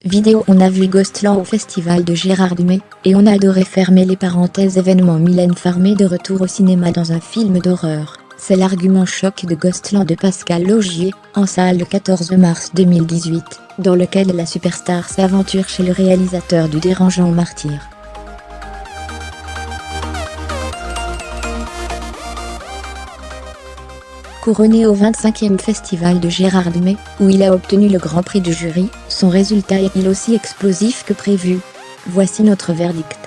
Vidéo. On a vu Ghostland au festival de Gérardmer, et on a adoré. Fermer les parenthèses. Événement. Mylène Farmer de retour au cinéma dans un film d'horreur. C'est l'argument choc de Ghostland de Pascal Laugier, en salle le 14 mars 2018, dans lequel la superstar s'aventure chez le réalisateur du dérangeant Martyr. Couronné au 25e festival de Gérardmer, où il a obtenu le grand prix du jury, son résultat est-il aussi explosif que prévu? Voici notre verdict.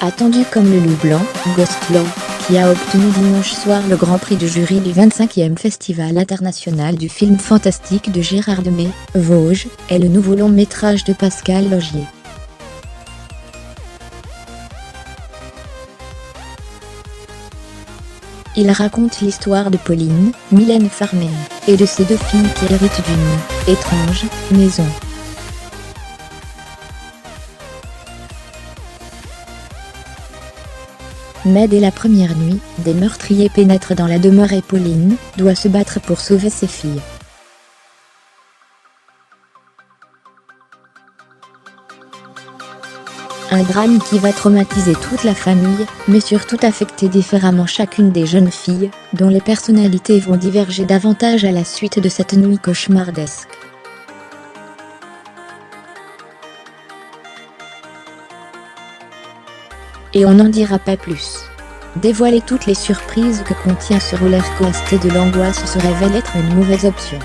Attendu comme le loup blanc, Ghostland, qui a obtenu dimanche soir le grand prix du jury du 25e Festival international du film fantastique de Gérardmer, Vosges, est le nouveau long métrage de Pascal Laugier. Il raconte l'histoire de Pauline, Mylène Farmer, et de ses deux filles qui héritent d'une étrange maison. Mais dès la première nuit, des meurtriers pénètrent dans la demeure et Pauline doit se battre pour sauver ses filles. Un drame qui va traumatiser toute la famille, mais surtout affecter différemment chacune des jeunes filles, dont les personnalités vont diverger davantage à la suite de cette nuit cauchemardesque. Et on n'en dira pas plus. Dévoiler toutes les surprises que contient ce roller coaster de l'angoisse se révèle être une mauvaise option.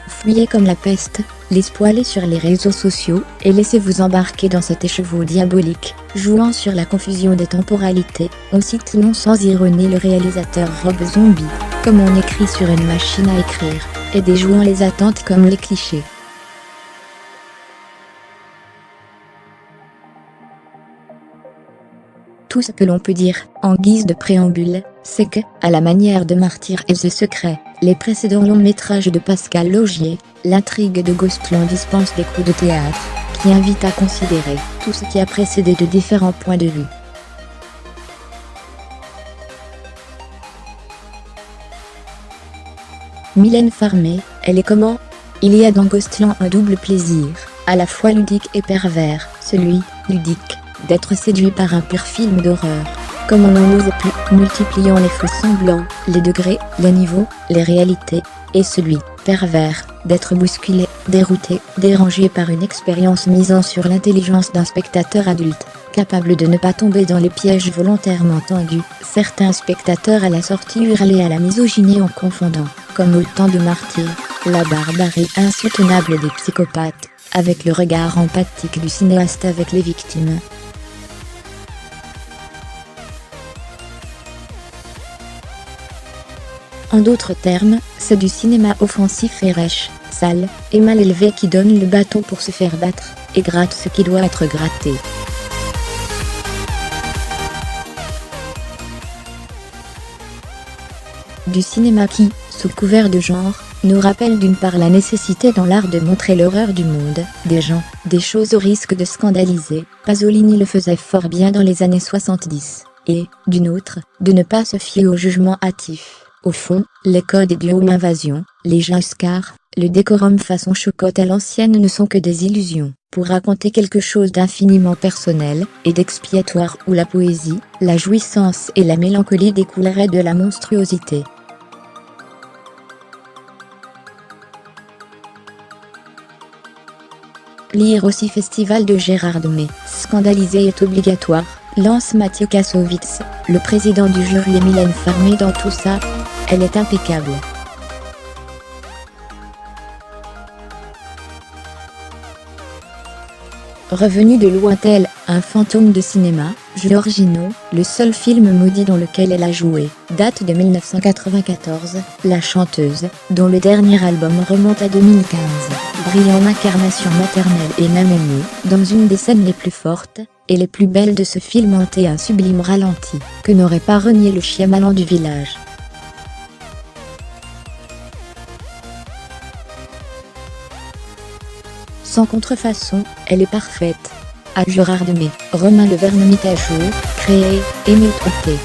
Fuyez comme la peste, les spoilez sur les réseaux sociaux, et laissez-vous embarquer dans cet écheveau diabolique, jouant sur la confusion des temporalités. On cite non sans ironie le réalisateur Rob Zombie, comme on écrit sur une machine à écrire, et déjouant les attentes comme les clichés. Tout ce que l'on peut dire, en guise de préambule, c'est que, à la manière de Martyr et The Secret, les précédents longs métrages de Pascal Laugier, l'intrigue de Ghostland dispense des coups de théâtre, qui invitent à considérer tout ce qui a précédé de différents points de vue. Mylène Farmer, elle est comment? Il y a dans Ghostland un double plaisir, à la fois ludique et pervers, celui, ludique, d'être séduit par un pur film d'horreur, comme on en ose plus, multipliant les faux semblants, les degrés, les niveaux, les réalités, et celui, pervers, d'être bousculé, dérouté, dérangé par une expérience misant sur l'intelligence d'un spectateur adulte, capable de ne pas tomber dans les pièges volontairement tendus. Certains spectateurs à la sortie hurlaient à la misogynie en confondant, comme au temps de Martyr, la barbarie insoutenable des psychopathes, avec le regard empathique du cinéaste avec les victimes. En d'autres termes, c'est du cinéma offensif et rêche, sale, et mal élevé qui donne le bâton pour se faire battre, et gratte ce qui doit être gratté. Du cinéma qui, sous couvert de genre, nous rappelle d'une part la nécessité dans l'art de montrer l'horreur du monde, des gens, des choses au risque de scandaliser, Pasolini le faisait fort bien dans les années 70, et, d'une autre, de ne pas se fier au jugement hâtif. Au fond, les codes et du home invasion, les jascars, le décorum façon chocotte à l'ancienne ne sont que des illusions, pour raconter quelque chose d'infiniment personnel, et d'expiatoire où la poésie, la jouissance et la mélancolie découleraient de la monstruosité. Lire aussi Festival de Gérardmer, scandalisé est obligatoire, lance Mathieu Kassovitz, le président du jury. Et Mylène Farmer dans tout ça, elle est impeccable. Revenu de loin tel un fantôme de cinéma, Giorgino, le seul film maudit dans lequel elle a joué, date de 1994, La chanteuse, dont le dernier album remonte à 2015, brille en incarnation maternelle et même émue, dans une des scènes les plus fortes et les plus belles de ce film hanté un sublime ralenti, que n'aurait pas renié le Shyamalan du village. Sans contrefaçon, elle est parfaite. à Gérard Demey, Romain Le Vernon mis à jour, créé, Émile Trompé.